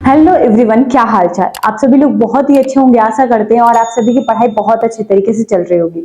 Hello everyone, क्या हाल चाल। आप सभी लोग बहुत ही अच्छे होंगे आशा करते हैं, और आप सभी की पढ़ाई बहुत अच्छे तरीके से चल रही होगी।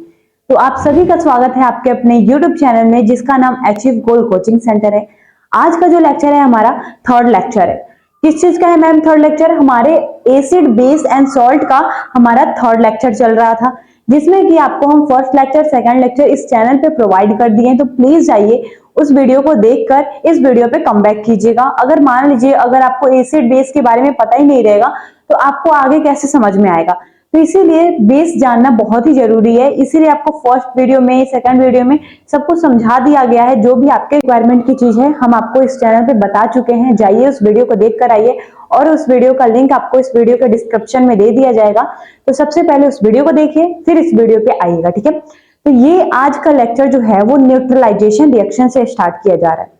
तो आप सभी का स्वागत है आपके अपने यूट्यूब चैनल में, जिसका नाम अचीव गोल कोचिंग सेंटर है। आज का जो लेक्चर है हमारा थर्ड लेक्चर है। किस चीज का है मैम थर्ड लेक्चर? हमारे एसिड बेस एंड सॉल्ट का हमारा थर्ड लेक्चर चल रहा था, जिसमें कि आपको हम फर्स्ट लेक्चर सेकंड लेक्चर इस चैनल पे प्रोवाइड कर दिए हैं। तो प्लीज जाइए उस वीडियो को देखकर इस वीडियो पे कम बैक कीजिएगा। अगर मान लीजिए अगर आपको एसिड बेस के बारे में पता ही नहीं रहेगा तो आपको आगे कैसे समझ में आएगा। तो इसीलिए बेस जानना बहुत ही जरूरी है। इसीलिए आपको फर्स्ट वीडियो में सेकंड वीडियो में सब कुछ समझा दिया गया है। जो भी आपके रिक्वायरमेंट की चीज है हम आपको इस चैनल पे बता चुके हैं। जाइए उस वीडियो को देख कर आइए, और उस वीडियो का लिंक आपको इस वीडियो के डिस्क्रिप्शन में दे दिया जाएगा। तो सबसे पहले उस वीडियो को देखिए, फिर इस वीडियो पे आइएगा, ठीक है। तो ये आज का लेक्चर जो है वो न्यूट्रलाइजेशन रिएक्शन से स्टार्ट किया जा रहा है।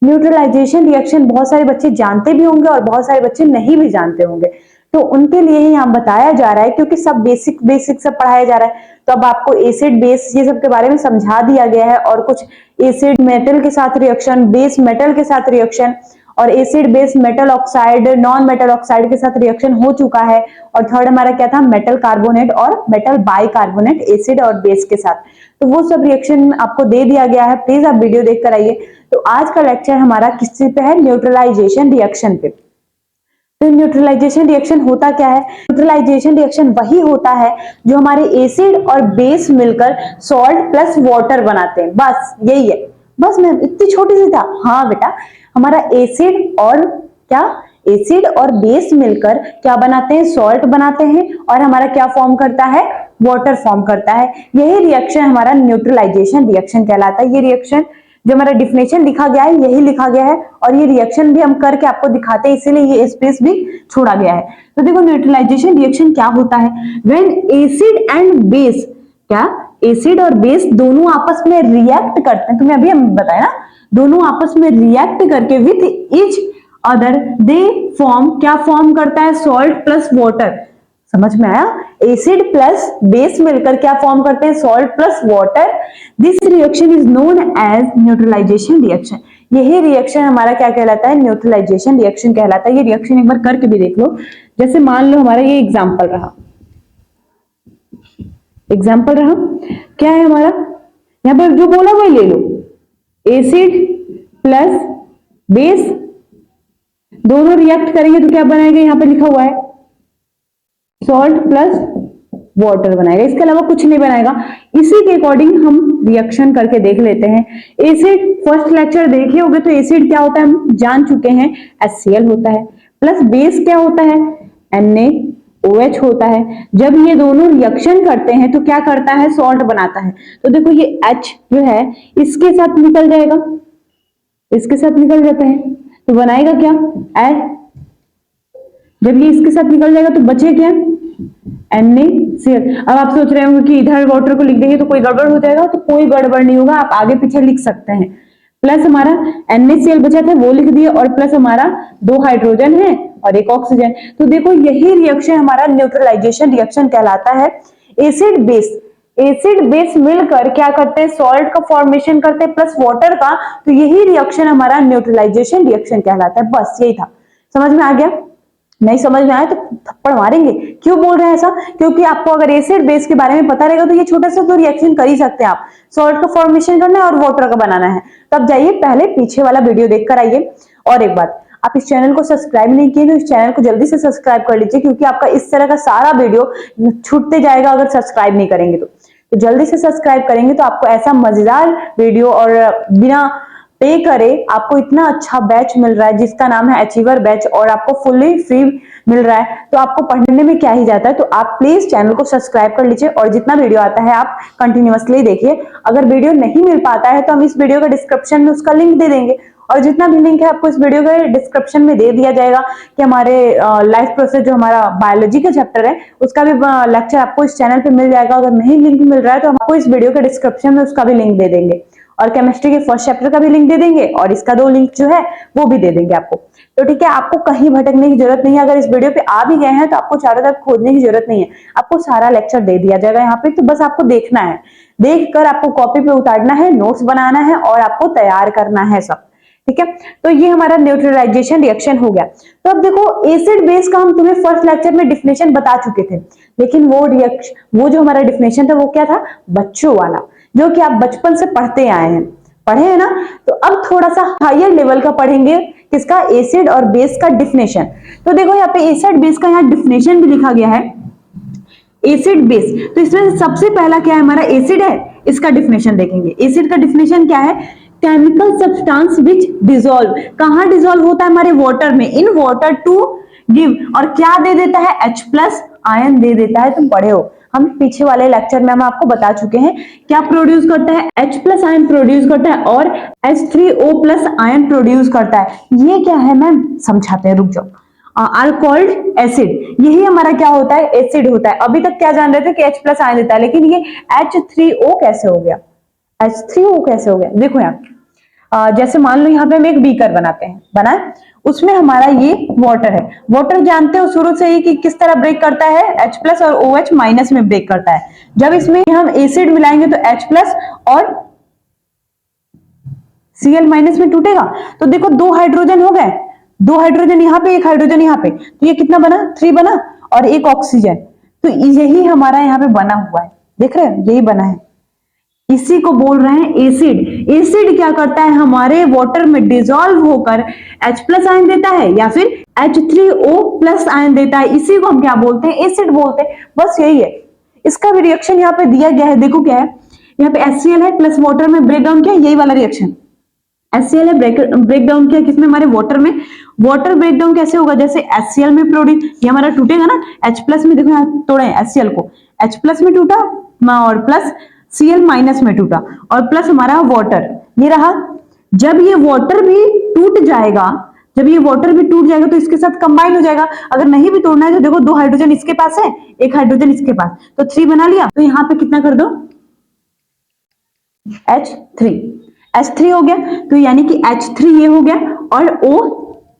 न्यूट्रलाइजेशन रिएक्शन बहुत सारे बच्चे जानते भी होंगे और बहुत सारे बच्चे नहीं भी जानते होंगे। तो उनके लिए ही यहाँ बताया जा रहा है, क्योंकि सब बेसिक बेसिक सब पढ़ाया जा रहा है। तो अब आपको एसिड बेस ये सब के बारे में समझा दिया गया है, और कुछ एसिड मेटल के साथ रिएक्शन, बेस मेटल के साथ रिएक्शन, और acid base metal oxide non metal oxide के साथ रिएक्शन हो चुका है। और थर्ड हमारा क्या था? मेटल कार्बोनेट और मेटल बाइकार्बोनेट एसिड और बेस के साथ। तो वो सब रिएक्शन आपको दे दिया गया है। प्लीज आप वीडियो देख कर आइए। तो आज का लेक्चर हमारा किस चीज पे है? न्यूट्रलाइजेशन रिएक्शन पे। तो न्यूट्रलाइजेशन रिएक्शन होता क्या है? न्यूट्रलाइजेशन रिएक्शन वही होता है जो हमारे एसिड और बेस मिलकर सॉल्ट प्लस वाटर बनाते हैं। बस यही है। बस मैम इतनी छोटी सी था। हाँ बेटा, हमारा एसिड और क्या, एसिड और बेस मिलकर क्या बनाते हैं? सॉल्ट बनाते हैं। और हमारा क्या फॉर्म करता है? वाटर फॉर्म करता है। यही रिएक्शन हमारा न्यूट्रलाइजेशन रिएक्शन कहलाता है। ये रिएक्शन जो हमारा डिफिनेशन लिखा गया है यही लिखा गया है, और ये रिएक्शन भी हम करके आपको दिखाते हैं, इसीलिए ये स्पेस भी छोड़ा गया है। तो देखो न्यूट्रलाइजेशन रिएक्शन क्या होता है? व्हेन एसिड एंड बेस, क्या एसिड और बेस दोनों आपस में रिएक्ट करते हैं, तुम्हें अभी हम बताया ना, दोनों आपस में रिएक्ट करके with each other they form, क्या फॉर्म करता है? Salt plus water. समझ में आया? एसिड प्लस बेस मिलकर क्या फॉर्म करते हैं? Salt plus water. This reaction is known as neutralisation reaction. यही रिएक्शन हमारा क्या कहलाता है? न्यूट्रलाइजेशन रिएक्शन कहलाता है। ये रिएक्शन एक बार करके भी देख लो। जैसे मान लो हमारा ये एग्जाम्पल रहा, एग्जाम्पल रहा क्या है हमारा, यहां पर जो बोला वही ले लो। एसिड प्लस बेस दोनों रिएक्ट करेंगे तो क्या बनाएगा? यहां पर लिखा हुआ है सॉल्ट प्लस वाटर बनाएगा, इसके अलावा कुछ नहीं बनाएगा। इसी के अकॉर्डिंग हम रिएक्शन करके देख लेते हैं। एसिड फर्स्ट लेक्चर देखे होंगे, तो एसिड क्या होता है हम जान चुके हैं, HCl होता है। प्लस बेस क्या होता है? NaOH होता है। जब ये दोनों रिएक्शन करते हैं तो क्या करता है? सॉल्ट बनाता है। तो देखो ये H जो है इसके साथ निकल जाएगा, इसके साथ निकल जाता है, तो बनाएगा क्या? H। जब ये इसके साथ निकल जाएगा तो बचे क्या? NaCl। अब आप सोच रहे होंगे कि इधर वाटर को लिख देंगे तो कोई गड़बड़ हो जाएगा, तो कोई गड़बड़ नहीं होगा, आप आगे पीछे लिख सकते हैं। प्लस हमारा NaCl बचा था वो लिख दिए, और प्लस हमारा 2 हाइड्रोजन है और 1 ऑक्सीजन। तो देखो यही रिएक्शन हमारा न्यूट्रलाइजेशन रिएक्शन कहलाता है। एसिड बेस, एसिड बेस मिलकर क्या करते हैं? सॉल्ट का फॉर्मेशन करते हैं प्लस वाटर का। तो यही रिएक्शन हमारा न्यूट्रलाइजेशन रिएक्शन कहलाता है। बस यही था। समझ में आ गया? नहीं समझ में आया तो थप्पड़ मारेंगे। क्यों बोल रहे हैं ऐसा? क्योंकि आपको अगर एसिड बेस के बारे में पता रहेगा तो ये छोटा सा तो रिएक्शन कर ही सकते हैं आप। सॉल्ट का फॉर्मेशन करना है और वाटर का बनाना है। तब जाइए पहले पीछे वाला वीडियो देख कर आइए। और एक बात, आप इस चैनल को सब्सक्राइब नहीं किए तो इस चैनल को जल्दी से सब्सक्राइब कर लीजिए, क्योंकि आपका इस तरह का सारा वीडियो छूटते जाएगा अगर सब्सक्राइब नहीं करेंगे तो जल्दी से सब्सक्राइब करेंगे तो आपको ऐसा मजेदार वीडियो और बिना पे करे आपको इतना अच्छा बैच मिल रहा है जिसका नाम है अचीवर बैच, और आपको फुल्ली फ्री मिल रहा है। तो आपको पढ़ने में क्या ही जाता है। तो आप प्लीज चैनल को सब्सक्राइब कर लीजिए, और जितना वीडियो आता है आप कंटिन्यूअसली देखिए। अगर वीडियो नहीं मिल पाता है तो हम इस वीडियो के डिस्क्रिप्शन में उसका लिंक दे देंगे, और जितना भी लिंक है आपको इस वीडियो के डिस्क्रिप्शन में दे दिया जाएगा। कि हमारे लाइफ प्रोसेस जो हमारा बायोलॉजी का चैप्टर है उसका भी लेक्चर आपको इस चैनल पे मिल जाएगा। अगर नहीं लिंक मिल रहा है तो हम आपको इस वीडियो के डिस्क्रिप्शन में उसका भी लिंक दे देंगे, और केमिस्ट्री के फर्स्ट चैप्टर का भी लिंक दे देंगे, और इसका 2 लिंक जो है वो भी दे देंगे आपको। तो ठीक है, आपको कहीं भटकने की जरूरत नहीं है। अगर इस वीडियो पे आ भी गए हैं तो आपको चारों तरफ खोजने की जरूरत नहीं है, आपको सारा लेक्चर दे दिया जाएगा यहाँ पे। तो बस आपको देखना है, देखकर आपको कॉपी पे उतारना है, नोट्स बनाना है और आपको तैयार करना है सब। ठीक है। तो ये हमारा न्यूट्रलाइजेशन रिएक्शन हो गया। तो अब देखो एसिड बेस का हम तुम्हें फर्स्ट लेक्चर में डिफिनेशन बता चुके थे, लेकिन वो जो हमारा डिफिनेशन था वो क्या था, बच्चों वाला, जो कि आप बचपन से पढ़ते आए हैं, पढ़े हैं ना। तो अब थोड़ा सा हायर लेवल का पढ़ेंगे, किसका, एसिड और बेस का डिफिनेशन। तो देखो यहाँ पे एसिड बेस का यहाँ डिफिनेशन भी लिखा गया है, एसिड बेस। तो इसमें सबसे पहला क्या है, हमारा एसिड है, इसका डिफिनेशन देखेंगे। एसिड का डिफिनेशन क्या है, केमिकल सब्सटेंस विच डिसॉल्व, कहां डिसॉल्व होता है, हमारे वाटर में, इन वाटर टू गिव, और क्या दे देता है, H प्लस आयन दे देता है। तुम पढ़े हो, हम पीछे वाले लेक्चर में हम आपको बता चुके हैं क्या प्रोड्यूस करता है, H प्लस आयन प्रोड्यूस करता है और H3O प्लस आयन प्रोड्यूस करता है। ये क्या है मैम, समझाते हैं, रुक जाओ। आर कॉल्ड एसिड, यही हमारा क्या होता है, एसिड होता है। अभी तक क्या जान रहे थे कि H प्लस आयन देता है, लेकिन ये H3O कैसे हो गया, H3O कैसे हो गया, देखो यहाँ जैसे मान लो यहाँ पे हम एक बीकर बनाते हैं, बनाए, उसमें हमारा ये वाटर है। वाटर जानते हो शुरू से ही कि किस तरह ब्रेक करता है, H प्लस और OH माइनस में ब्रेक करता है। जब इसमें हम एसिड मिलाएंगे तो H प्लस और Cl माइनस में टूटेगा। तो देखो दो हाइड्रोजन हो गए, दो हाइड्रोजन यहाँ पे, एक हाइड्रोजन यहाँ पे, तो ये कितना बना, 3 बना, और एक ऑक्सीजन। तो यही हमारा यहाँ पे बना हुआ है, देख रहे हैं, यही बना है, इसी को बोल रहे हैं एसिड। एसिड क्या करता है, हमारे वाटर में डिसॉल्व होकर H प्लस आयन देता है या फिर H3O प्लस आयन देता है, इसी को हम क्या बोलते हैं, एसिड बोलते हैं। बस यही है, इसका भी रिएक्शन यहाँ पे दिया गया है, देखो क्या है, यहाँ पे HCl है प्लस वाटर में ब्रेक डाउन किया, यही वाला रिएक्शन। HCl है ब्रेक डाउन किया किसमें, हमारे वाटर में। वाटर ब्रेक डाउन कैसे होगा, जैसे HCl में प्रोड्यूस, ये हमारा टूटेगा ना, H प्लस में, देखो यहाँ तोड़े HCl को, H प्लस में टूटा और प्लस Cl माइनस में टूटा, और प्लस हमारा वाटर ये रहा। जब ये वाटर भी टूट जाएगा, जब ये वाटर भी टूट जाएगा तो इसके साथ कंबाइन हो जाएगा। अगर नहीं भी तोड़ना है तो देखो दो हाइड्रोजन इसके पास है, एक हाइड्रोजन इसके पास, तो 3 बना लिया। तो यहाँ पे कितना कर दो, H3 हो गया। तो यानी कि H3 ये हो गया, और O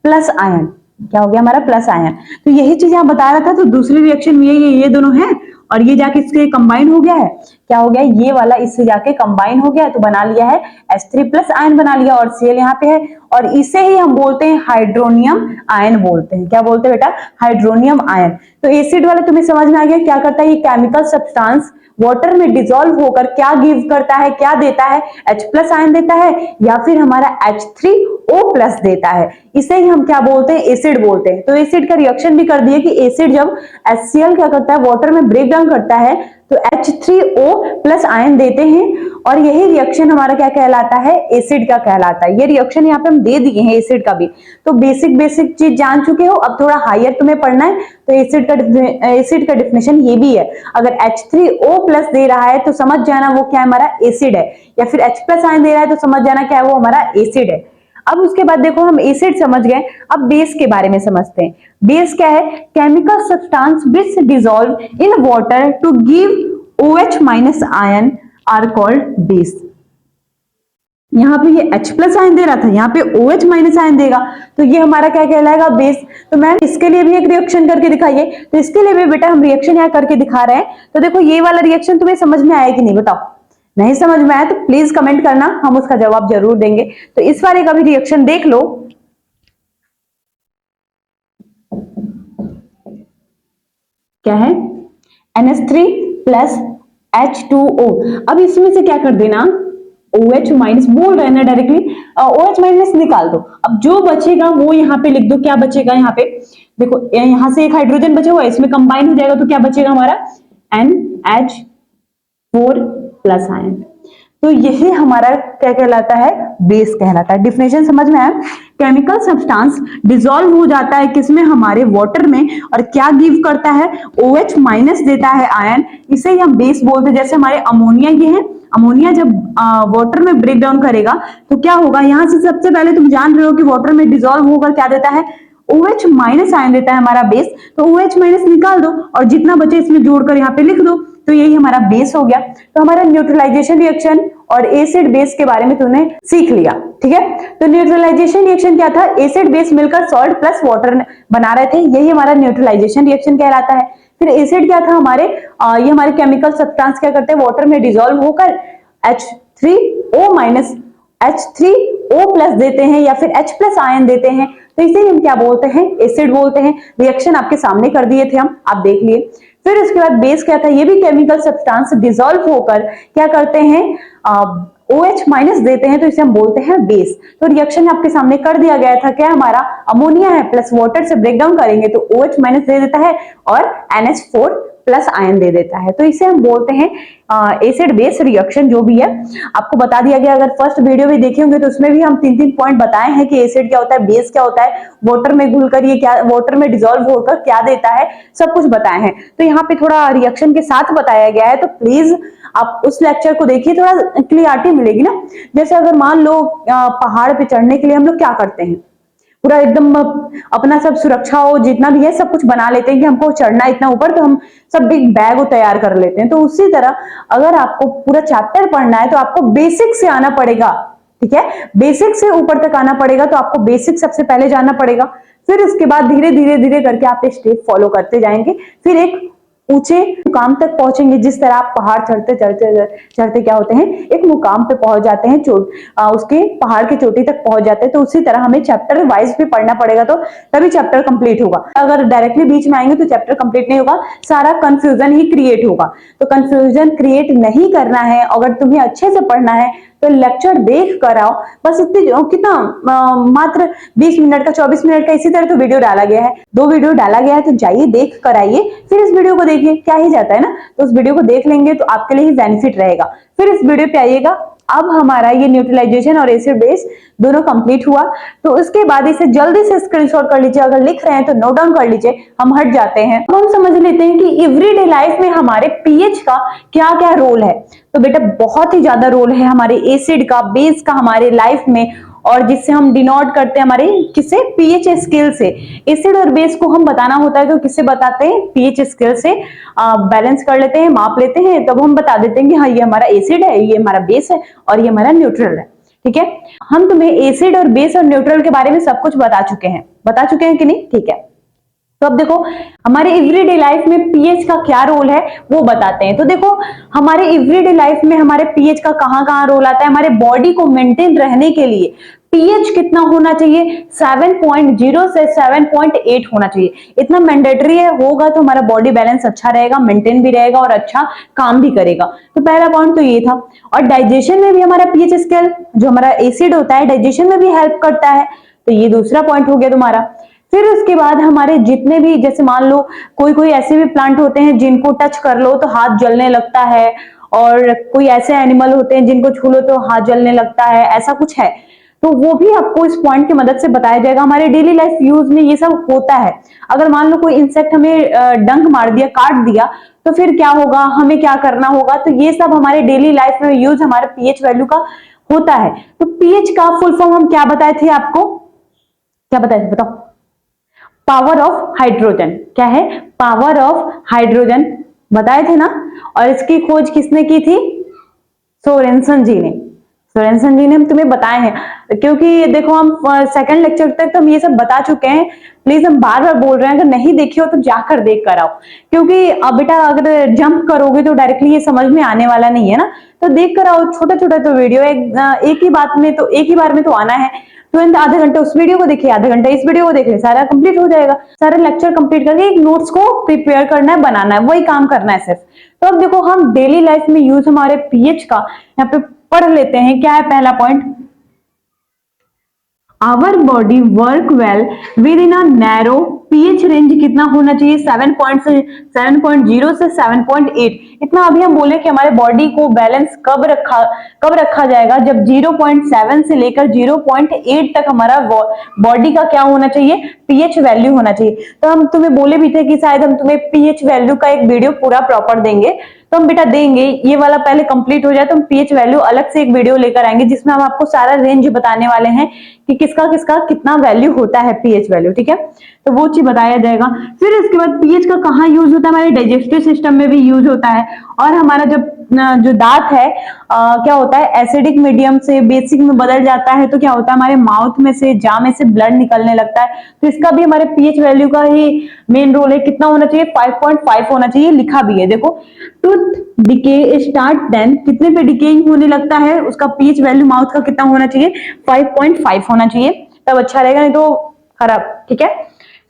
प्लस आयन क्या हो गया, हमारा प्लस आयन। तो यही चीज यहाँ बता रहा था। तो दूसरी रिएक्शन में ये दोनों है, और ये जाके इसके कंबाइन हो गया है, क्या हो गया, ये वाला इससे जाके कंबाइन हो गया है, तो बना लिया है H3 प्लस आयन बना लिया, और Cl यहाँ पे है, और इसे ही हम बोलते हैं हाइड्रोनियम आयन बोलते हैं। क्या बोलते हैं बेटा, हाइड्रोनियम आयन। तो एसिड वाले तुम्हें समझ में आ गया क्या करता है, ये केमिकल सब्सटेंस वाटर में डिसॉल्व होकर क्या गिव करता है, क्या देता है, H प्लस आयन देता है या फिर हमारा H3O प्लस देता है। इसे ही हम क्या बोलते हैं, एसिड बोलते हैं। तो एसिड का रिएक्शन भी कर दिए कि एसिड जब HCl क्या करता है, वाटर में ब्रेक डाउन करता है तो H3O प्लस आयन देते हैं, और यही रिएक्शन हमारा क्या कहलाता है, एसिड का कहलाता है। ये रिएक्शन यहाँ पे हम दे दिए हैं एसिड का भी। तो बेसिक चीज जान चुके हो, अब थोड़ा हायर तुम्हें पढ़ना है। तो एसिड का डिफिनेशन ये भी है, अगर H3O प्लस दे रहा है तो समझ जाना वो क्या है, हमारा एसिड है, या फिर H प्लस आयन दे रहा है तो समझ जाना क्या है, वो हमारा एसिड है। अब उसके बाद देखो हम एसिड समझ गए, अब बेस के बारे में समझते हैं। बेस क्या है, chemical substance which dissolve in water to give OH minus ion are called base. यहाँ पे ये H प्लस आयन दे रहा था, यहाँ पे OH माइनस आयन देगा, तो ये हमारा क्या कहलाएगा, बेस। तो मैम इसके लिए भी एक रिएक्शन करके दिखाइए। तो इसके लिए भी बेटा हम रिएक्शन यहाँ करके दिखा रहे हैं। तो देखो ये वाला रिएक्शन तुम्हें समझ में आया कि नहीं, बताओ। नहीं समझ में आया तो प्लीज कमेंट करना, हम उसका जवाब जरूर देंगे। तो इस वाले का भी रिएक्शन देख लो, क्या है, NH3 प्लस H2O। अब इसमें से क्या कर देना, OH माइनस बोल रहे हैं ना डायरेक्टली, OH माइनस निकाल दो। अब जो बचेगा वो यहाँ पे लिख दो, क्या बचेगा, यहाँ पे देखो यहाँ से एक हाइड्रोजन बचा हुआ है, इसमें कंबाइन हो जाएगा तो क्या बचेगा हमारा, NH4 प्लस आयन। तो यही हमारा क्या कहलाता है, बेस कहलाता है। डिफिनेशन समझ में आया, केमिकल सब्सटेंस डिसॉल्व हो जाता है किसमें, हमारे वाटर में, और क्या गिव करता है, OH माइनस देता है आयन, इसे ही हम बेस बोलते हैं। जैसे हमारे अमोनिया ये है, अमोनिया जब वाटर में ब्रेक डाउन करेगा तो क्या होगा, यहां से सबसे पहले तुम जान रहे हो कि वाटर में डिसॉल्व होकर क्या देता है, OH माइनस आयन देता है हमारा बेस। तो OH माइनस निकाल दो और जितना बचे इसमें जोड़कर यहाँ पे लिख दो, तो यही हमारा बेस हो गया। तो हमारा न्यूट्रलाइजेशन रिएक्शन और एसिड बेस के बारे में तुमने सीख लिया, ठीक है। तो न्यूट्रलाइजेशन रिएक्शन क्या था, एसिड बेस मिलकर सॉल्ट प्लस वाटर बना रहे थे, यही हमारा न्यूट्रलाइजेशन रिएक्शन कहलाता है। फिर एसिड क्या था, हमारे ये हमारे केमिकल सब्सटेंस क्या करते हैं, वाटर में डिसॉल्व होकर H3O O प्लस देते हैं या फिर H प्लस आयन देते हैं तो इसे हम क्या बोलते हैं, एसिड बोलते हैं। रिएक्शन आपके सामने कर दिए थे हम, आप देख लिए। फिर उसके बाद बेस क्या था, ये भी केमिकल सब्सटेंस डिसॉल्व होकर क्या करते हैं, OH माइनस देते हैं तो इसे हम बोलते हैं बेस। तो रिएक्शन आपके सामने कर दिया गया था, क्या हमारा अमोनिया है प्लस वाटर से ब्रेक डाउन करेंगे तो OH माइनस दे देता है और NH4 प्लस आयन दे देता है। तो इसे हम बोलते हैं एसिड बेस रिएक्शन, जो भी है आपको बता दिया गया। अगर फर्स्ट वीडियो भी देखे होंगे तो उसमें भी हम 3-3 पॉइंट बताए हैं कि एसिड क्या होता है, बेस क्या होता है, वाटर में घुलकर ये क्या, वाटर में डिसॉल्व होकर क्या देता है, सब कुछ बताए हैं। तो यहाँ पे थोड़ा रिएक्शन के साथ बताया गया है, तो प्लीज आप उस लेक्चर को देखिए, थोड़ा क्लियरिटी मिलेगी ना। जैसे अगर मान लो पहाड़ पे चढ़ने के लिए हम लोग क्या करते हैं, पूरा एकदम अपना सब सुरक्षा हो जितना भी है सब कुछ बना लेते हैं कि हमको चढ़ना इतना ऊपर, तो हम सब एक बैग तैयार कर लेते हैं। तो उसी तरह अगर आपको पूरा चैप्टर पढ़ना है तो आपको बेसिक से आना पड़ेगा, ठीक है, बेसिक से ऊपर तक आना पड़ेगा। तो आपको बेसिक सबसे पहले जाना पड़ेगा, फिर उसके बाद धीरे धीरे धीरे करके आप स्टेप फॉलो करते जाएंगे, फिर एक ऊंचे मुकाम तक पहुंचेंगे। जिस तरह आप पहाड़ चढ़ते चढ़ते चढ़ते क्या होते हैं, एक मुकाम पे पहुंच जाते हैं, उसके पहाड़ की चोटी तक पहुंच जाते हैं। तो उसी तरह हमें चैप्टर वाइज भी पढ़ना पड़ेगा, तो तभी चैप्टर कंप्लीट होगा। अगर डायरेक्टली बीच में आएंगे तो चैप्टर कंप्लीट नहीं होगा, सारा कंफ्यूजन ही क्रिएट होगा। तो कंफ्यूजन क्रिएट नहीं करना है, अगर तुम्हें अच्छे से पढ़ना है तो लेक्चर देख कर आओ। बस इतनी कितना मात्र 20 मिनट का, 24 मिनट का इसी तरह तो वीडियो डाला गया है, 2 वीडियो डाला गया है, तो जाइए देख कर आइए, फिर इस वीडियो को देखिए, क्या ही जाता है ना। तो उस वीडियो को देख लेंगे तो आपके लिए ही बेनिफिट रहेगा। फिर इस वीडियो पे आइएगा। अब हमारा ये न्यूट्रलाइजेशन और एसिड बेस दोनों कंप्लीट हुआ, तो उसके बाद इसे जल्दी से स्क्रीनशॉट कर लीजिए। अगर लिख रहे हैं तो नोट डाउन कर लीजिए, हम हट जाते हैं। अब हम समझ लेते हैं कि एवरीडे लाइफ में हमारे पीएच का क्या क्या रोल है। तो बेटा बहुत ही ज्यादा रोल है हमारे एसिड का, बेस का हमारे लाइफ में, और जिससे हम डिनोट करते हैं हमारे किससे, पीएच स्केल से। एसिड और बेस को हम बताना होता है तो किससे बताते हैं, पीएच स्केल से बैलेंस कर लेते हैं, माप लेते हैं, तब हम बता देते हैं कि हाँ ये हमारा एसिड है, ये हमारा बेस है और ये हमारा न्यूट्रल है। ठीक है, हम तुम्हें एसिड और बेस और न्यूट्रल के बारे में सब कुछ बता चुके हैं कि नहीं, ठीक है। तो अब देखो हमारे एवरीडे लाइफ में पीएच का क्या रोल है वो बताते हैं। तो देखो हमारे एवरीडे लाइफ में हमारे पीएच का कहां कहां रोल आता है। हमारे बॉडी को मेंटेन रहने के लिए पीएच कितना होना चाहिए, 7.0 से 7.8 होना चाहिए, इतना मैंडेटरी है। होगा तो हमारा बॉडी बैलेंस अच्छा रहेगा, मेंटेन भी रहेगा और अच्छा काम भी करेगा। तो पहला पॉइंट तो ये था। और डाइजेशन में भी हमारा पीएच स्केल, जो हमारा एसिड होता है, डाइजेशन में भी हेल्प करता है। तो ये दूसरा पॉइंट हो गया तुम्हारा। फिर उसके बाद हमारे जितने भी, जैसे मान लो कोई ऐसे भी प्लांट होते हैं जिनको टच कर लो तो हाथ जलने लगता है, और कोई ऐसे एनिमल होते हैं जिनको छू लो तो हाथ जलने लगता है, ऐसा कुछ है। तो वो भी आपको इस पॉइंट की मदद से बताया जाएगा। हमारे डेली लाइफ यूज में ये सब होता है। अगर मान लो कोई इंसेक्ट हमें डंक मार दिया, काट दिया, तो फिर क्या होगा, हमें क्या करना होगा। तो ये सब हमारे डेली लाइफ में यूज हमारे पीएच वैल्यू का होता है। तो पीएच का फुल फॉर्म हम क्या बताए थे आपको, क्या बताए थे बताओ, पावर ऑफ हाइड्रोजन। क्या है, पावर ऑफ हाइड्रोजन बताए थे ना। और इसकी खोज किसने की थी, सोरेनसन जी ने। सोरेनसन जी ने हम तुम्हें बताए हैं, क्योंकि देखो हम सेकंड लेक्चर तक तो हम ये सब बता चुके हैं। प्लीज हम बार बार बोल रहे हैं, अगर नहीं देखे हो तो जाकर देख कर आओ, क्योंकि अब बेटा अगर जंप करोगे तो डायरेक्टली ये समझ में आने वाला नहीं है ना। तो देख कर आओ, छोटा छोटा तो वीडियो एक ही बार में तो आना है। तुरंत आधे घंटे उस वीडियो को देखिए, आधे घंटे इस वीडियो को देख ले, सारा कंप्लीट हो जाएगा। सारा लेक्चर कंप्लीट करके एक नोट्स को प्रिपेयर करना है, बनाना है, वही काम करना है सिर्फ। तो अब देखो हम डेली लाइफ में यूज हमारे पीएच का यहाँ पे पढ़ लेते हैं। क्या है पहला point, our body work well within a narrow pH range कितना होना चाहिए, 7.0 से 7.8। इतना अभी हम बोले कि हमारे बॉडी को बैलेंस कब रखा जाएगा, जब 0.7 से लेकर 0.8 तक हमारा बॉडी का क्या होना चाहिए, पीएच वैल्यू होना चाहिए। तो हम तुम्हें बोले भी थे कि शायद हम तुम्हें पीएच वैल्यू का एक वीडियो पूरा प्रॉपर देंगे। तो हम बेटा देंगे, ये वाला पहले कंप्लीट हो जाए तो हम पीएच वैल्यू अलग से एक वीडियो लेकर आएंगे, जिसमें हम आपको सारा रेंज बताने वाले हैं कि किसका किसका कितना वैल्यू होता है पीएच वैल्यू। ठीक है, तो वो चीज बताया जाएगा। फिर इसके बाद पीएच का कहाँ यूज होता है, हमारे डाइजेस्टिव सिस्टम में भी यूज होता है। और हमारा जब जो दांत है क्या होता है, एसिडिक मीडियम से बेसिक में बदल जाता है, तो क्या होता है हमारे माउथ में से, जाम में से ब्लड निकलने लगता है। तो इसका भी हमारे पीएच वैल्यू का ही मेन रोल है। कितना होना चाहिए, 5.5 होना चाहिए, लिखा भी है देखो। टूथ डिके स्टार्ट देन, कितने पे डिकेइंग होने लगता है, उसका पीएच वैल्यू माउथ का कितना होना चाहिए, 5.5 होना चाहिए, तब अच्छा रहेगा, नहीं तो खराब। ठीक है,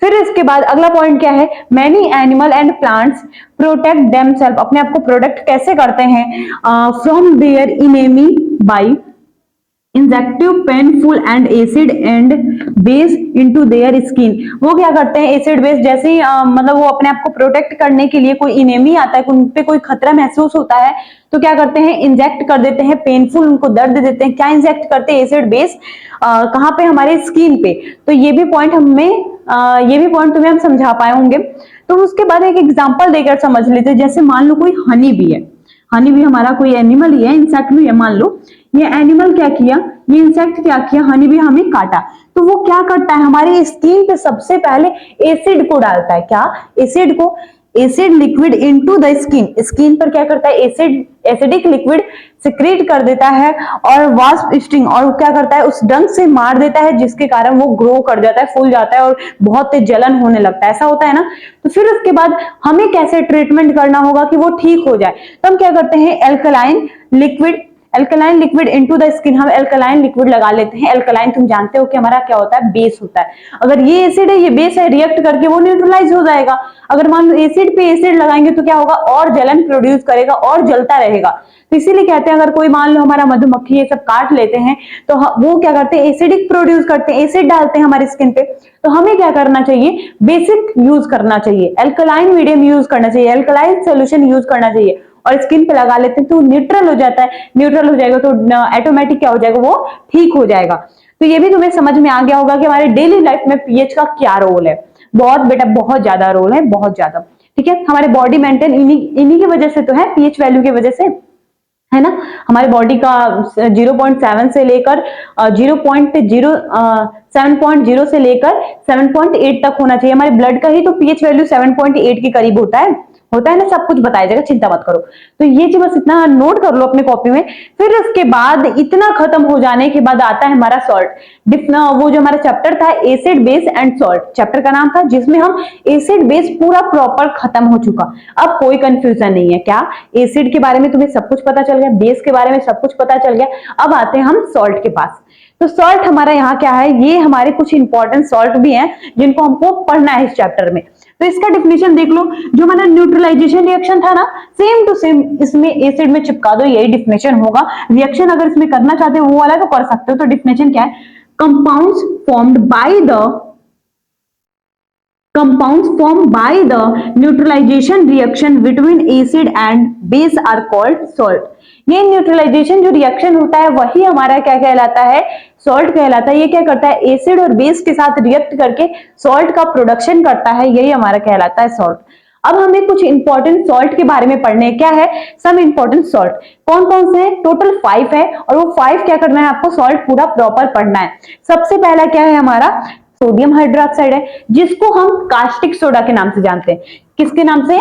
फिर इसके बाद अगला पॉइंट क्या है, many animal and plants protect themselves, अपने आप को प्रोटेक्ट कैसे करते हैं, from their enemy by injective painful and acid and base into their skin. वो क्या करते हैं, एसिड बेस जैसे ही मतलब वो अपने आप को प्रोटेक्ट करने के लिए, कोई इनेमी आता है, उन पे कोई खतरा महसूस होता है, तो क्या करते हैं, इंजेक्ट कर देते हैं, पेनफुल उनको दर्द देते हैं। क्या इंजेक्ट करते हैं, एसिड बेस, कहाँ पे, हमारे स्किन पे। तो ये भी पॉइंट तुम्हें हम समझा पाए होंगे। तो उसके बाद एक एग्जांपल देकर समझ लेते हैं, जैसे मान लो कोई हनी बी है, हनी भी हमारा कोई एनिमल ही है, इंसेक्ट भी है। मान लो ये एनिमल क्या किया, ये इंसेक्ट क्या किया, हनी भी हमें काटा, तो वो क्या करता है, हमारी स्किन पे सबसे पहले एसिड को डालता है। क्या, एसिड को, acid liquid into the skin, skin पर क्या करता है, एसिडिक लिक्विड सिक्रेट कर देता है, और वास्प स्टिंग, और क्या करता है, उस डंक से मार देता है, जिसके कारण वो ग्रो कर जाता है, फूल जाता है, और बहुत तेज जलन होने लगता है, ऐसा होता है ना। तो फिर उसके बाद हमें कैसे ट्रीटमेंट करना होगा कि वो ठीक हो जाए, तो हम क्या करते हैं, alkaline liquid into the skin, हम एल्कलाइन लिक्विड लगा लेते हैं। एल्कलाइन तुम जानते हो कि हमारा क्या होता है, बेस होता है। अगर ये एसिड है, ये बेस है, रिएक्ट करके वो न्यूट्रलाइज हो जाएगा। अगर मान लो एसिड पे एसिड लगाएंगे तो क्या होगा, और जलन प्रोड्यूस करेगा, और जलता रहेगा। तो इसीलिए कहते हैं, अगर कोई मान लो हमारा मधुमक्खी ये सब काट लेते हैं, तो वो क्या करते हैं, एसिडिक प्रोड्यूस करते हैं, एसिड डालते हैं हमारी स्किन पे। तो हमें क्या करना चाहिए, बेसिक यूज करना चाहिए, एल्कलाइन मीडियम यूज करना चाहिए, एल्कलाइन सोल्यूशन यूज करना चाहिए, और स्किन पे लगा लेते हैं तो न्यूट्रल हो जाता है। न्यूट्रल हो जाएगा तो ऑटोमेटिक क्या हो जाएगा, वो ठीक हो जाएगा। तो ये भी तुम्हें समझ में आ गया होगा कि हमारे डेली लाइफ में पीएच का क्या रोल है। बहुत बेटा, बहुत ज्यादा रोल है, बहुत ज्यादा। ठीक है, हमारे बॉडी मेंटेन इन्हीं की वजह से तो है, पीएच वैल्यू की वजह से, है ना। हमारे बॉडी का 0.7 से लेकर 7.0 से लेकर 7.8 तक होना चाहिए। हमारे ब्लड का ही तो पीएच वैल्यू 7.8 के करीब होता है ना, सब कुछ बताया जाएगा, चिंता मत करो। तो ये चीज बस इतना नोट कर लो अपने कॉपी में। फिर उसके बाद इतना खत्म हो जाने के बाद आता है हमारा सॉल्ट। वो जो हमारा चैप्टर था, acid base and salt chapter का नाम था, जिसमें हम एसिड बेस पूरा प्रॉपर खत्म हो चुका। अब कोई कंफ्यूजन नहीं है। क्या, एसिड के बारे में तुम्हें सब कुछ पता चल गया, बेस के बारे में सब कुछ पता चल गया। अब आते हैं हम सॉल्ट के पास। तो सॉल्ट हमारा यहाँ क्या है, ये हमारे कुछ इंपॉर्टेंट सॉल्ट भी हैं जिनको हमको पढ़ना है इस चैप्टर में। तो इसका डिफिनेशन देख लो, जो हमारा न्यूट्रलाइजेशन रिएक्शन था ना, सेम टू सेम इसमें एसिड में चिपका दो, यही डिफिनेशन होगा। रिएक्शन अगर इसमें करना चाहते हो वो वाला तो कर सकते हो। तो डिफिनेशन क्या है, compounds formed by the neutralization reaction between acid and base are called salt। ये न्यूट्रलाइजेशन जो रिएक्शन होता है वही हमारा क्या कहलाता है, सॉल्ट कहलाता है। ये क्या करता है, एसिड और बेस के साथ रिएक्ट करके सॉल्ट का प्रोडक्शन करता है, यही हमारा कहलाता है सॉल्ट। अब हमें कुछ इंपॉर्टेंट सॉल्ट के बारे में पढ़ने, क्या है, सम इंपॉर्टेंट सॉल्ट। कौन कौन से हैं, टोटल 5 है, और वो 5 क्या करना है आपको, सॉल्ट पूरा प्रॉपर पढ़ना है। सबसे पहला क्या है हमारा, सोडियम हाइड्रोक्साइड है, जिसको हम कास्टिक सोडा के नाम से जानते हैं। किसके नाम से,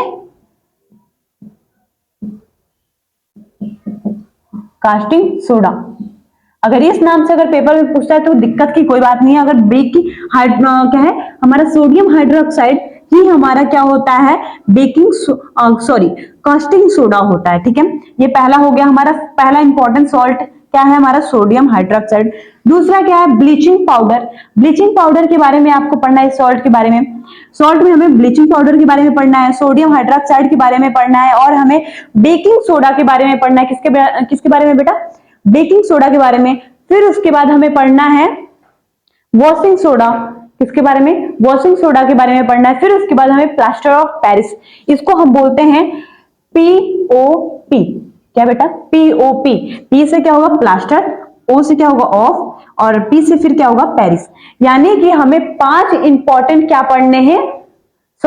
कास्टिक सोडा। अगर इस नाम से अगर पेपर में पूछता है तो दिक्कत की कोई बात नहीं है। अगर क्या है, हमारा सोडियम हाइड्रोक्साइड ही हमारा क्या होता है, कास्टिंग सोडा होता है। ठीक है, ये पहला हो गया हमारा, पहला इंपॉर्टेंट सॉल्ट क्या है हमारा, सोडियम हाइड्रोक्साइड। दूसरा क्या है, ब्लीचिंग पाउडर। ब्लीचिंग पाउडर के बारे में आपको पढ़ना है, सॉल्ट के बारे में। सॉल्ट में हमें ब्लीचिंग पाउडर के बारे में पढ़ना है, सोडियम हाइड्रोक्साइड के बारे में पढ़ना है, और हमें बेकिंग सोडा के बारे में पढ़ना है। किसके बारे में बेटा, बेकिंग सोडा के बारे में। फिर उसके बाद हमें पढ़ना है वॉशिंग सोडा। किसके बारे में, वॉशिंग सोडा के बारे में पढ़ना है। फिर उसके बाद हमें प्लास्टर ऑफ पेरिस, इसको हम बोलते हैं पीओपी। क्या बेटा, पीओपी। पी से क्या होगा, प्लास्टर, ओ से क्या होगा, ऑफ, और पी से फिर क्या होगा, पेरिस। यानी कि हमें 5 इंपॉर्टेंट क्या पढ़ने हैं,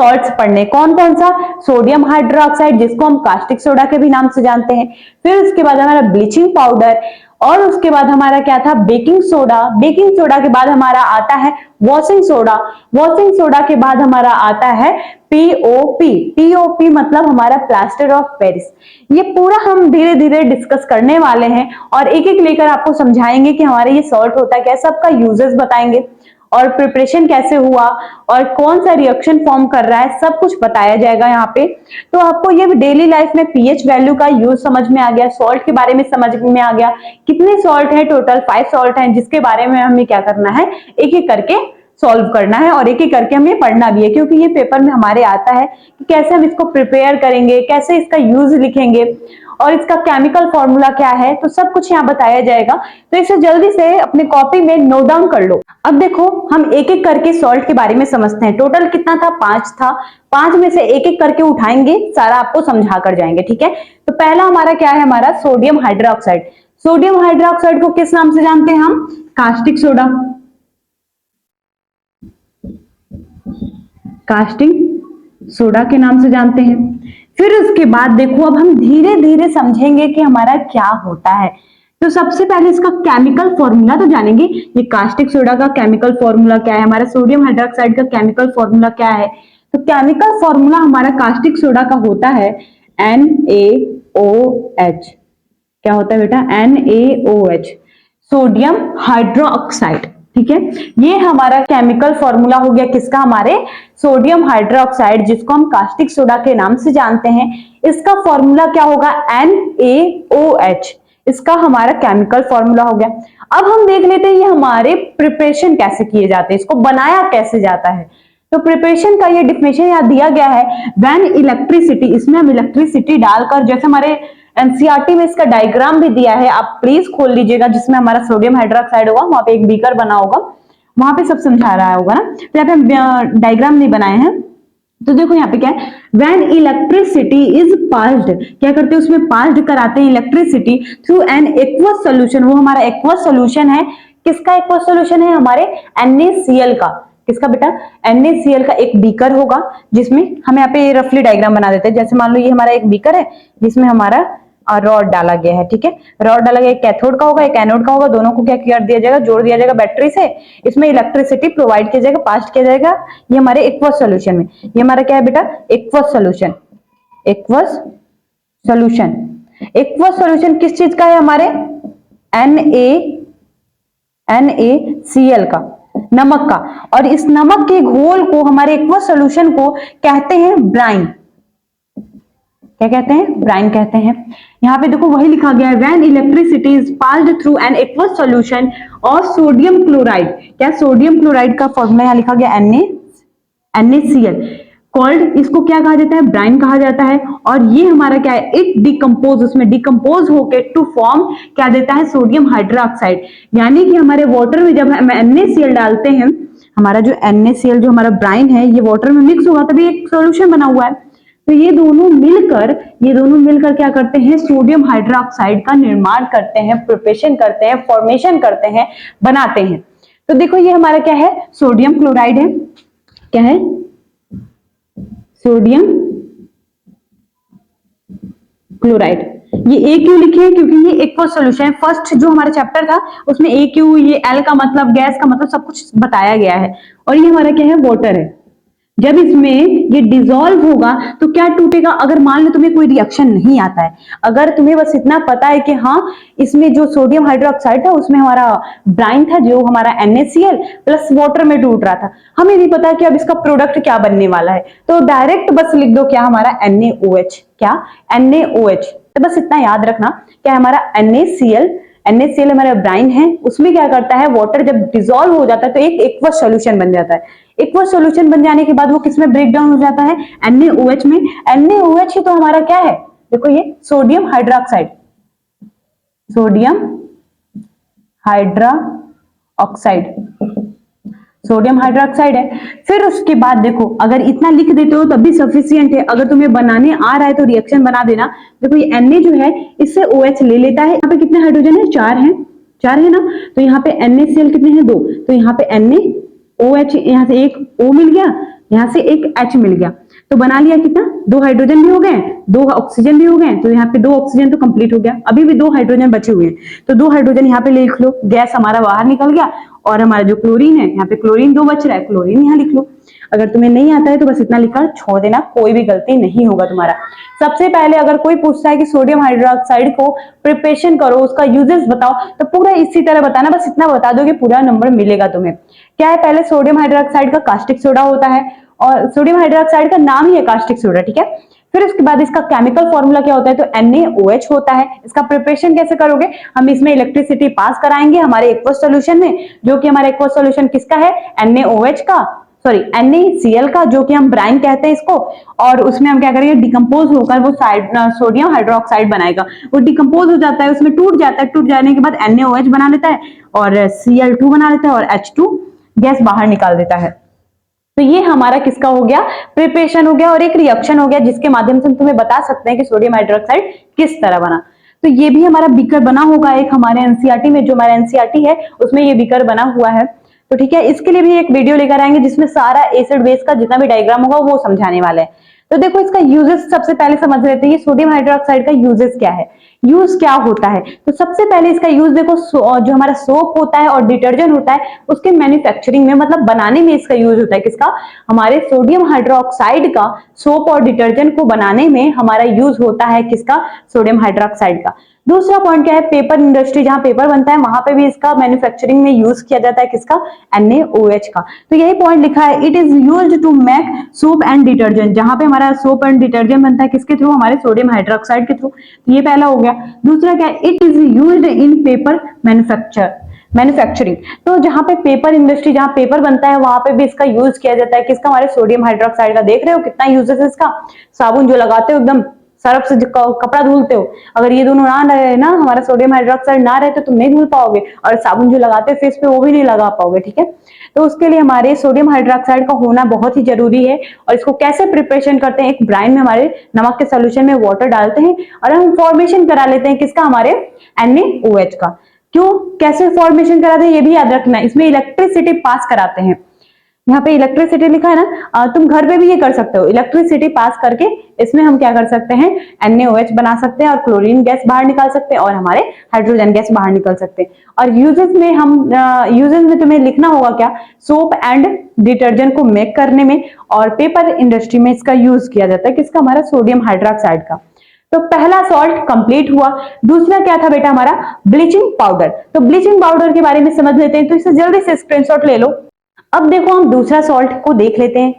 सॉल्ट्स पढ़ने। कौन कौन सा? सोडियम हाइड्रोक्साइड जिसको हम कास्टिक सोडा के भी नाम से जानते हैं, फिर उसके बाद हमारा ब्लीचिंग पाउडर, और उसके बाद हमारा क्या था? Baking soda. बेकिंग सोडा के बाद हमारा आता है वॉशिंग सोडा। वॉशिंग सोडा के बाद हमारा आता है पीओपी। पीओपी मतलब हमारा प्लास्टर ऑफ पेरिस। ये पूरा हम धीरे धीरे डिस्कस करने वाले हैं और एक एक लेकर आपको समझाएंगे कि हमारे ये सॉल्ट होता है क्या, सबका यूजेस बताएंगे और प्रिपरेशन कैसे हुआ और कौन सा रिएक्शन फॉर्म कर रहा है, सब कुछ बताया जाएगा यहाँ पे। तो आपको ये डेली लाइफ में पीएच वैल्यू का यूज समझ में आ गया, सॉल्ट के बारे में समझ में आ गया, कितने सॉल्ट है, टोटल 5 सॉल्ट हैं जिसके बारे में हमें क्या करना है, एक एक करके सॉल्व करना है और एक एक करके हमें पढ़ना भी है, क्योंकि ये पेपर में हमारे आता है कि कैसे हम इसको प्रिपेयर करेंगे, कैसे इसका यूज लिखेंगे और इसका केमिकल फॉर्मूला क्या है, तो सब कुछ यहाँ बताया जाएगा। तो इसे जल्दी से अपने कॉपी में नोट डाउन कर लो। अब देखो हम एक एक करके सॉल्ट के बारे में समझते हैं। टोटल कितना था? 5 था। 5 में से एक एक करके उठाएंगे, सारा आपको समझा कर जाएंगे, ठीक है। तो पहला हमारा क्या है? हमारा सोडियम हाइड्रोक्साइड। सोडियम हाइड्रोक्साइड को किस नाम से जानते हैं हम? Caustic soda. कास्टिक सोडा के नाम से जानते हैं। फिर उसके बाद देखो अब हम धीरे धीरे समझेंगे कि हमारा क्या होता है। तो सबसे पहले इसका केमिकल फॉर्मूला तो जानेंगे। ये कास्टिक सोडा का केमिकल फॉर्मूला क्या है, हमारा सोडियम हाइड्रोक्साइड का केमिकल फॉर्मूला क्या है। तो केमिकल फॉर्मूला हमारा कास्टिक सोडा का होता है NaOH। क्या होता है बेटा? NaOH, सोडियम हाइड्रोक्साइड, ठीक है। ये हमारा केमिकल फॉर्मूला हो गया किसका? हमारे सोडियम हाइड्रोक्साइड, जिसको हम कास्टिक सोडा के नाम से जानते हैं। इसका फॉर्मूला क्या होगा? NaOH। इसका हमारा केमिकल फॉर्मूला हो गया। अब हम देख लेते हैं ये हमारे प्रिपरेशन कैसे किए जाते हैं, इसको बनाया कैसे जाता है। तो प्रिपरेशन का ये डिफिनेशन यहाँ दिया गया है, व्हेन इलेक्ट्रिसिटी, इसमें हम इलेक्ट्रिसिटी डालकर, जैसे हमारे एनसीईआरटी में इसका डायग्राम भी दिया है, आप प्लीज खोल लीजिएगा, जिसमें हमारा सोडियम हाइड्रोक्साइड होगा, वहां पे एक बीकर बना होगा, वहां पे सब समझा रहा होगा ना। तो यहाँ पे डायग्राम नहीं बनाए हैं, तो देखो यहाँ पे क्या है, व्हेन इलेक्ट्रिसिटी इज पास्ड, क्या करते हैं उसमें पास्ड कराते हैं electricity through an aqueous solution. वो हमारा एक्वस सोल्यूशन है, किसका एक्वस सोल्यूशन है? हमारे NaCl का। किसका बेटा? NaCl का एक बीकर होगा, जिसमें हम यहाँ पे रफली डायग्राम बना देते हैं। जैसे मान लो ये हमारा एक बीकर है जिसमें हमारा रॉड डाला गया है, ठीक है। रॉड डाला गया, एक कैथोड का होगा एक एनोड का होगा, दोनों को क्या कर दिया जाएगा? जोड़ दिया जाएगा बैटरी से। इसमें इलेक्ट्रिसिटी प्रोवाइड किया जाएगा, पास किया जाएगा। ये हमारे एक्वस सोल्यूशन में, ये हमारा क्या है बेटा? Aqueous solution. Aqueous solution, aqueous solution किस चीज का है? हमारे NaCl का, नमक का। और इस नमक के घोल को, हमारे एक्वस सोल्यूशन को कहते हैं ब्राइन। क्या कहते हैं? ब्राइन कहते हैं। यहाँ पे देखो वही लिखा गया है, when electricity is passed through an aqueous solution और सोडियम क्लोराइड। क्या? सोडियम क्लोराइड का फॉर्मूला यहाँ लिखा गया NaCl, कॉल्ड, इसको क्या कहा जाता है? ब्राइन कहा जाता है। और ये हमारा क्या है? इट डिकम्पोज, उसमें डिकम्पोज होके टू फॉर्म क्या देता है? Sodium hydroxide. यानी कि हमारे वाटर में जब हम NaCl डालते हैं, हमारा जो NaCl जो हमारा ब्राइन है, ये वाटर में मिक्स होगा तभी एक सोल्यूशन बना हुआ है। तो ये दोनों मिलकर क्या करते हैं? सोडियम हाइड्रोक्साइड का निर्माण करते हैं, प्रिपरेशन करते हैं, फॉर्मेशन करते हैं, बनाते हैं। तो देखो ये हमारा क्या है? सोडियम क्लोराइड है। क्या है? Sodium chloride. ये ए क्यू लिखे हैं क्योंकि ये एक्वस सॉल्यूशन है। फर्स्ट जो हमारा चैप्टर था उसमें ए क्यू, ये एल का मतलब गैस का मतलब सब कुछ बताया गया है। और ये हमारा क्या है? वाटर है। जब इसमें ये डिसॉल्व होगा तो क्या टूटेगा? अगर मान लो तुम्हें कोई रिएक्शन नहीं आता है, अगर तुम्हें बस इतना पता है कि हाँ इसमें जो सोडियम हाइड्रोक्साइड था उसमें हमारा ब्राइन था जो हमारा NaCl प्लस वाटर में टूट रहा था, हमें नहीं पता कि अब इसका प्रोडक्ट क्या बनने वाला है, तो डायरेक्ट बस लिख दो क्या? हमारा NaOH। क्या? NaOH। तो बस इतना याद रखना, क्या हमारा NaCl हमारा ब्राइन है, उसमें क्या करता है? वाटर जब डिसॉल्व हो जाता है तो एक एक्वस सॉल्यूशन बन जाता है। एक्वस सॉल्यूशन बन जाने के बाद वो किसमें ब्रेक डाउन हो जाता है? NaOH में। NaOH ही तो हमारा क्या है? देखो ये sodium hydroxide, sodium hydroxide, sodium hydroxide है। फिर उसके बाद देखो अगर इतना लिख देते हो तब भी सफिशियंट है, अगर तुम्हें बनाने आ रहा है तो रिएक्शन बना देना। देखो ये Na जो है इससे OH ले लेता है, यहाँ पे कितने हाइड्रोजन है? 4 हैं, 4 है ना। तो यहाँ पे NaCl कितने हैं? 2, तो यहाँ पे NaOH, यहाँ से एक O मिल गया, यहाँ से एक H मिल गया, तो बना लिया कितना, 2 हाइड्रोजन भी हो गए, 2 ऑक्सीजन भी हो गए, तो यहाँ पे 2 ऑक्सीजन तो कंप्लीट हो गया। अभी भी 2 हाइड्रोजन बचे हुए हैं, तो 2 हाइड्रोजन यहाँ पे लिख लो, गैस हमारा बाहर निकल गया। और हमारा जो क्लोरीन है, यहाँ पे क्लोरीन 2 बच रहा है, क्लोरीन यहाँ लिख लो। अगर तुम्हें नहीं आता है तो बस इतना लिखकर छोड़ देना, कोई भी गलती नहीं होगा तुम्हारा। सबसे पहले अगर कोई पूछता है कि सोडियम हाइड्रोक्साइड को प्रिपरेशन करो, उसका यूजेस बताओ, तो पूरा इसी तरह बताना, बस इतना बता दो कि पूरा नंबर मिलेगा तुम्हें। क्या है, पहले सोडियम हाइड्रोक्साइड का कास्टिक सोडा होता है, और सोडियम हाइड्रोक्साइड का नाम ही है कास्टिक सोडा, ठीक है। फिर उसके बाद इसका केमिकल फॉर्मूला क्या होता है, तो NaOH होता है। इसका प्रिपरेशन कैसे करोगे, हम इसमें इलेक्ट्रिसिटी पास कराएंगे हमारे एक्वस सॉल्यूशन में, जो कि हमारा एक्वस सॉल्यूशन किसका है, NaOH का, सॉरी NaCl का, जो कि हम ब्राइन कहते हैं इसको। और उसमें हम क्या करेंगे, डिकम्पोज होकर वो सोडियम हाइड्रोक्साइड बनाएगा, वो डिकम्पोज हो जाता है, उसमें टूट जाता है, टूट जाने के बाद NaOH बना लेता है और Cl2 बना लेता है और H2 गैस बाहर निकाल देता है। तो ये हमारा किसका हो गया, प्रिपरेशन हो गया, और एक रिएक्शन हो गया जिसके माध्यम से हम तुम्हें बता सकते हैं कि सोडियम हाइड्रोक्साइड किस तरह बना। तो ये भी हमारा बीकर बना होगा एक हमारे एनसीईआरटी में, जो हमारा एनसीईआरटी है उसमें ये बीकर बना हुआ है। तो ठीक है, इसके लिए भी एक वीडियो लेकर आएंगे जिसमें सारा एसिड बेस का जितना भी डायग्राम होगा वो समझाने वाला है। तो देखो इसका यूजेस सबसे पहले समझ लेते हैं, सोडियम हाइड्रोक्साइड का यूजेस क्या है, यूज क्या होता है। तो सबसे पहले इसका यूज देखो, जो हमारा सोप होता है और डिटर्जेंट होता है उसके मैन्युफैक्चरिंग में, मतलब बनाने में इसका यूज होता है। किसका, हमारे सोडियम हाइड्रोक्साइड का सोप और डिटर्जेंट को बनाने में हमारा यूज होता है, किसका, सोडियम हाइड्रोक्साइड का। दूसरा पॉइंट क्या है, पेपर इंडस्ट्री, जहां पेपर बनता है वहां पे भी इसका मैन्युफैक्चरिंग में यूज किया जाता है, किसका, NaOH का। तो यही पॉइंट लिखा है, it is used to make soap and detergent, जहां पे हमारा सोप एंड डिटर्जेंट बनता है किसके थ्रू, हमारे सोडियम हाइड्रोक्साइड के थ्रू। तो ये पहला हो गया। दूसरा क्या है, it is used in paper manufacturing, तो जहां पे पेपर इंडस्ट्री, जहां पेपर बनता है वहां पे भी इसका यूज किया जाता है, किसका, हमारे सोडियम हाइड्रोक्साइड का। देख रहे हो कितना यूजेस है इसका, साबुन जो लगाते हो एकदम सर्फ से कपड़ा धुलते हो, अगर ये दोनों ना रहे ना, हमारा सोडियम हाइड्रोक्साइड ना रहे तो तुम नहीं धुल पाओगे, और साबुन जो लगाते हो फेस पे वो भी नहीं लगा पाओगे, ठीक है। तो उसके लिए हमारे सोडियम हाइड्रोक्साइड का होना बहुत ही जरूरी है। और इसको कैसे प्रिपरेशन करते हैं, एक ब्राइन में हमारे नमक के सोल्यूशन में वाटर डालते हैं और हम फॉर्मेशन करा लेते हैं, किसका, हमारे NaOH का। क्यों, कैसे फॉर्मेशन कराते हैं ये भी याद रखना, इसमें इलेक्ट्रिसिटी पास कराते हैं। यहाँ पे इलेक्ट्रिसिटी लिखा है ना, तुम घर पे भी ये कर सकते हो, इलेक्ट्रिसिटी पास करके इसमें हम क्या कर सकते हैं, NaOH बना सकते हैं और क्लोरीन गैस बाहर निकाल सकते हैं और हमारे हाइड्रोजन गैस बाहर निकल सकते हैं। और यूजेस में तुम्हें लिखना होगा क्या, सोप एंड डिटर्जेंट को मेक करने में और पेपर इंडस्ट्री में इसका यूज किया जाता है, किसका, हमारा सोडियम हाइड्रोक्साइड का। तो पहला सॉल्ट कंप्लीट हुआ। दूसरा क्या था बेटा, हमारा ब्लीचिंग पाउडर। तो ब्लीचिंग पाउडर के बारे में समझ लेते हैं, तो इसे जल्दी से स्क्रीनशॉट ले लो। अब देखो हम दूसरा सॉल्ट को देख लेते हैं,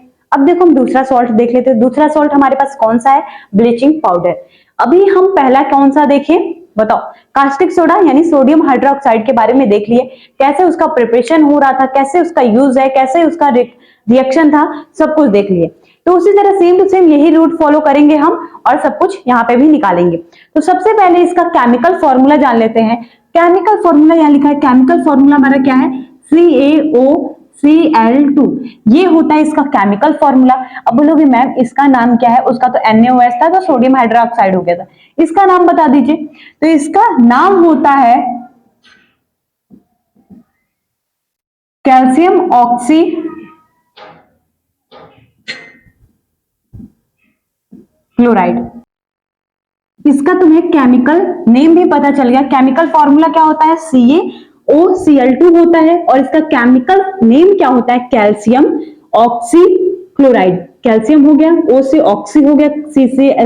दूसरा सॉल्ट हमारे पास कौन सा है, ब्लीचिंग पाउडर। अभी हम पहला कौन सा देखें, बताओ, कास्टिक सोडा यानी सोडियम हाइड्रोक्साइड के बारे में देख लिए, कैसे उसका प्रिपरेशन हो रहा था, कैसे उसका यूज है, कैसे उसका रिएक्शन था, सब कुछ देख लिए। तो उसी तरह सेम टू सेम यही रूट फॉलो करेंगे हम और सब कुछ यहाँ पे भी निकालेंगे। तो सबसे पहले इसका केमिकल फॉर्मूला जान लेते हैं। केमिकल फॉर्मूला यहाँ लिखा है, केमिकल फॉर्मूला हमारा क्या है, CaOCl2, ये होता है इसका केमिकल फॉर्मूला। अब बोलोगे मैम इसका नाम क्या है, उसका तो NaOH था, तो सोडियम हाइड्रोक्साइड हो गया था, इसका नाम बता दीजिए। तो इसका नाम होता है कैल्शियम ऑक्सी क्लोराइड। इसका तुम्हें केमिकल नेम भी पता चल गया। केमिकल फॉर्मूला क्या होता है, CaOCl2 होता है, और इसका केमिकल नेम क्या होता है, कैल्शियम ऑक्सी क्लोराइड। कैल्शियम हो गया, O से ऑक्सी हो गया,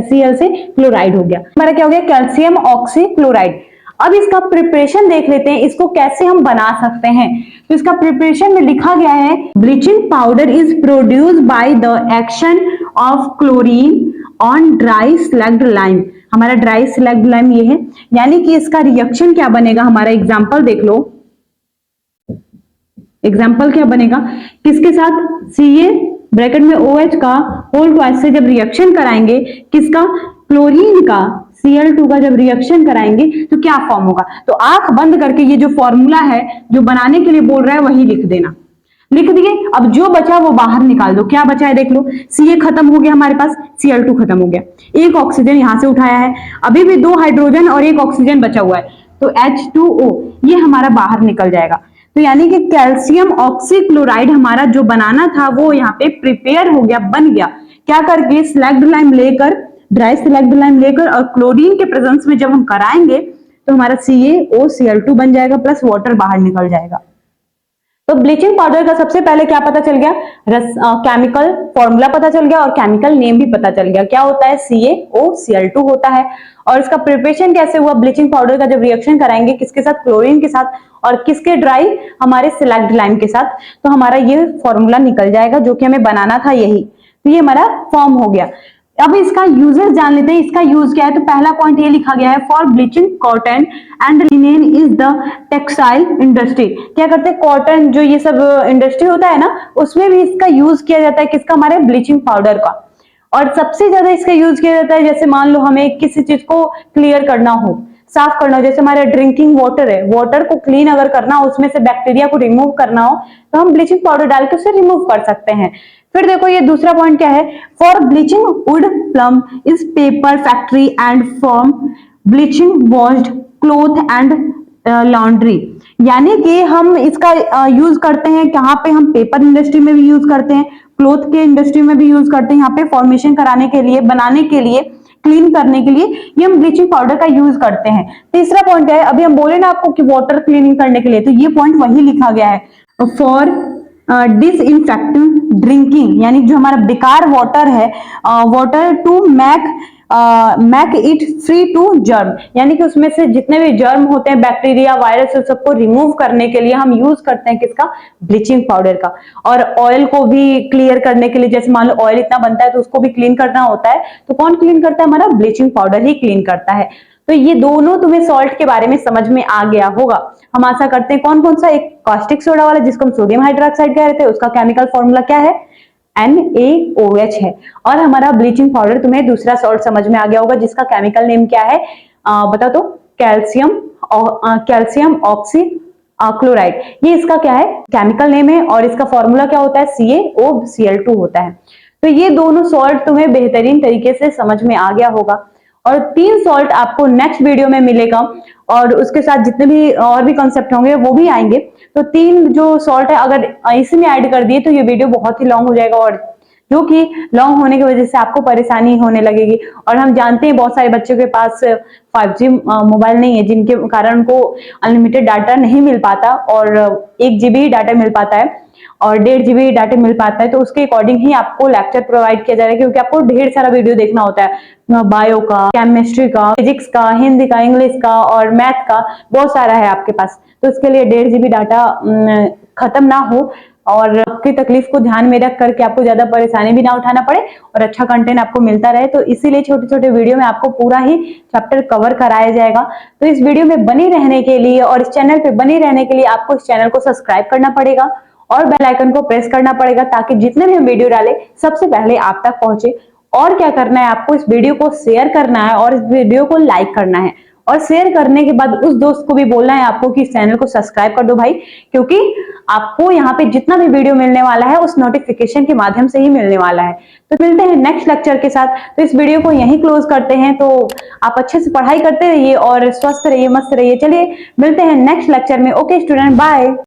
Cl से क्लोराइड हो गया, हमारा क्या हो गया, कैल्शियम ऑक्सी क्लोराइड। अब इसका प्रिपरेशन देख लेते हैं, इसको कैसे हम बना सकते हैं। तो इसका प्रिपरेशन में लिखा गया है, bleaching powder is produced by the action of chlorine on dry slaked lime. हमारा ड्राई स्लग्ड लाइम ये है, यानी कि इसका रिएक्शन क्या बनेगा, हमारा एग्जांपल देख लो। एग्जांपल क्या बनेगा, किसके साथ, Ca ब्रैकेट में OH का होल ट्वाइस से जब रिएक्शन कराएंगे, किसका, क्लोरीन का Cl2 का जब रिएक्शन कराएंगे तो क्या फॉर्म होगा। तो आंख बंद करके ये जो फॉर्मूला है जो बनाने के लिए बोल रहा है वही लिख देना। लिख दिए, अब जो बचा वो बाहर निकाल दो। क्या बचा है देख लो, Ca खत्म हो गया हमारे पास, Cl2 खत्म हो गया, एक ऑक्सीजन यहां से उठाया है, अभी भी 2 हाइड्रोजन और एक ऑक्सीजन बचा हुआ है, तो H2O ये हमारा बाहर निकल जाएगा। तो यानी कि कैल्शियम ऑक्सीक्लोराइड हमारा जो बनाना था वो यहाँ पे प्रिपेयर हो गया, बन गया। क्या करके? सिलेक्ट लाइम लेकर, ड्राई सिलेक्ट लाइम लेकर और क्लोरीन के प्रेजेंस में जब हम कराएंगे तो हमारा CaOCl2 बन जाएगा, प्लस वाटर बाहर निकल जाएगा। तो ब्लीचिंग पाउडर का सबसे पहले क्या पता चल गया? केमिकल फॉर्मूला पता चल गया और केमिकल नेम भी पता चल गया। क्या होता है? CaOCl2 होता है। और इसका प्रिपरेशन कैसे हुआ? ब्लीचिंग पाउडर का जब रिएक्शन कराएंगे किसके साथ? क्लोरीन के साथ, और किसके? ड्राई, हमारे सिलेक्ट लाइम के साथ। तो हमारा ये फॉर्मूला निकल जाएगा जो कि हमें बनाना था यही। तो ये हमारा फॉर्म हो गया। अब इसका यूजेस जान लेते हैं, इसका यूज क्या है। तो पहला पॉइंट ये लिखा गया है, for bleaching cotton and linen is the textile industry. क्या करते हैं? कॉटन जो ये सब इंडस्ट्री होता है ना, उसमें भी इसका यूज किया जाता है। किसका? हमारे ब्लीचिंग पाउडर का। और सबसे ज्यादा इसका यूज किया जाता है, जैसे मान लो हमें किसी चीज को क्लियर करना हो, साफ करना हो, जैसे हमारा ड्रिंकिंग वाटर है, वाटर को क्लीन अगर करना हो, उसमें से बैक्टीरिया को रिमूव करना हो, तो हम ब्लीचिंग पाउडर डाल के उसे रिमूव कर सकते हैं। फिर देखो ये दूसरा पॉइंट क्या है, for bleaching would plum is paper factory and form bleaching washed cloth and laundry. यानी कि हम इसका यूज करते हैं कहाँ पे? हम पेपर इंडस्ट्री में भी यूज करते हैं, क्लोथ के इंडस्ट्री में भी यूज करते हैं। यहाँ पे फॉर्मेशन कराने के लिए, बनाने के लिए, क्लीन करने के लिए ये हम ब्लीचिंग पाउडर का यूज करते हैं। तीसरा पॉइंट क्या है? अभी हम बोले ना आपको कि वाटर क्लीनिंग करने के लिए, तो ये पॉइंट वही लिखा गया है, फॉर डिसइंफेक्टिंग ड्रिंकिंग, यानी जो हमारा बेकार वाटर है, water to make it free to germ, यानी कि उसमें से जितने भी जर्म होते हैं, बैक्टीरिया, वायरस, उस सबको रिमूव करने के लिए हम यूज करते हैं किसका? ब्लीचिंग पाउडर का। और ऑयल को भी क्लियर करने के लिए, जैसे मान लो ऑयल इतना बनता है तो उसको भी क्लीन करना होता है, तो कौन क्लीन करता है? हमारा ब्लीचिंग पाउडर ही क्लीन करता है। तो ये दोनों तुम्हें सॉल्ट के बारे में समझ में आ गया होगा, हम आशा करते हैं। कौन कौन सा? एक कास्टिक सोडा वाला जिसको हम सोडियम हाइड्रोक्साइड कह रहे थे, उसका केमिकल फॉर्मूला क्या है? NaOH है। और हमारा ब्लीचिंग पाउडर तुम्हें दूसरा सॉल्ट समझ में आ गया होगा जिसका केमिकल नेम क्या है? बता दो। कैल्शियम ऑक्सी क्लोराइड, ये इसका क्या है? केमिकल नेम है। और इसका फॉर्मूला क्या होता है? CaOCl2 होता है। तो ये दोनों सॉल्ट तुम्हें बेहतरीन तरीके से समझ में आ गया होगा। और 3 सॉल्ट आपको नेक्स्ट वीडियो में मिलेगा, और उसके साथ जितने भी और भी कॉन्सेप्ट होंगे वो भी आएंगे। तो 3 जो सॉल्ट है अगर इसी में ऐड कर दिए तो ये वीडियो बहुत ही लॉन्ग हो जाएगा, और जो कि लॉन्ग होने की वजह से आपको परेशानी होने लगेगी। और हम जानते हैं बहुत सारे बच्चों के पास 5G मोबाइल नहीं है, जिनके कारण उनको अनलिमिटेड डाटा नहीं मिल पाता, और 1 GB डाटा मिल पाता है और 1.5 GB डाटा मिल पाता है। तो उसके अकॉर्डिंग ही आपको लेक्चर प्रोवाइड किया जा रहा है, क्योंकि आपको ढेर सारा वीडियो देखना होता है, बायो का, केमिस्ट्री का, फिजिक्स का, हिंदी का, इंग्लिश का और मैथ का, बहुत सारा है आपके पास। तो इसके लिए 1.5 GB डाटा खत्म ना हो, और आपकी तकलीफ को ध्यान में रख करके आपको ज्यादा परेशानी भी ना उठाना पड़े, और अच्छा कंटेंट आपको मिलता रहे। तो इसीलिए छोटे छोटे वीडियो में आपको पूरा ही चैप्टर कवर कराया जाएगा। तो इस वीडियो में बने रहने के लिए और इस चैनल पे बने रहने के लिए आपको इस चैनल को सब्सक्राइब करना पड़ेगा और बेल आइकन को प्रेस करना पड़ेगा, ताकि जितने भी हम वीडियो डालें सबसे पहले आप तक पहुंचे। और क्या करना है? आपको इस वीडियो को शेयर करना है और इस वीडियो को लाइक करना है, और शेयर करने के बाद उस दोस्त को भी बोलना है आपको कि इस चैनल को सब्सक्राइब कर दो भाई, क्योंकि आपको यहाँ पे जितना भी वीडियो मिलने वाला है उस नोटिफिकेशन के माध्यम से ही मिलने वाला है। तो मिलते हैं नेक्स्ट लेक्चर के साथ। तो इस वीडियो को यहीं क्लोज करते हैं। तो आप अच्छे से पढ़ाई करते रहिए और स्वस्थ रहिए, मस्त रहिए। चलिए मिलते हैं नेक्स्ट लेक्चर में। Okay student, bye.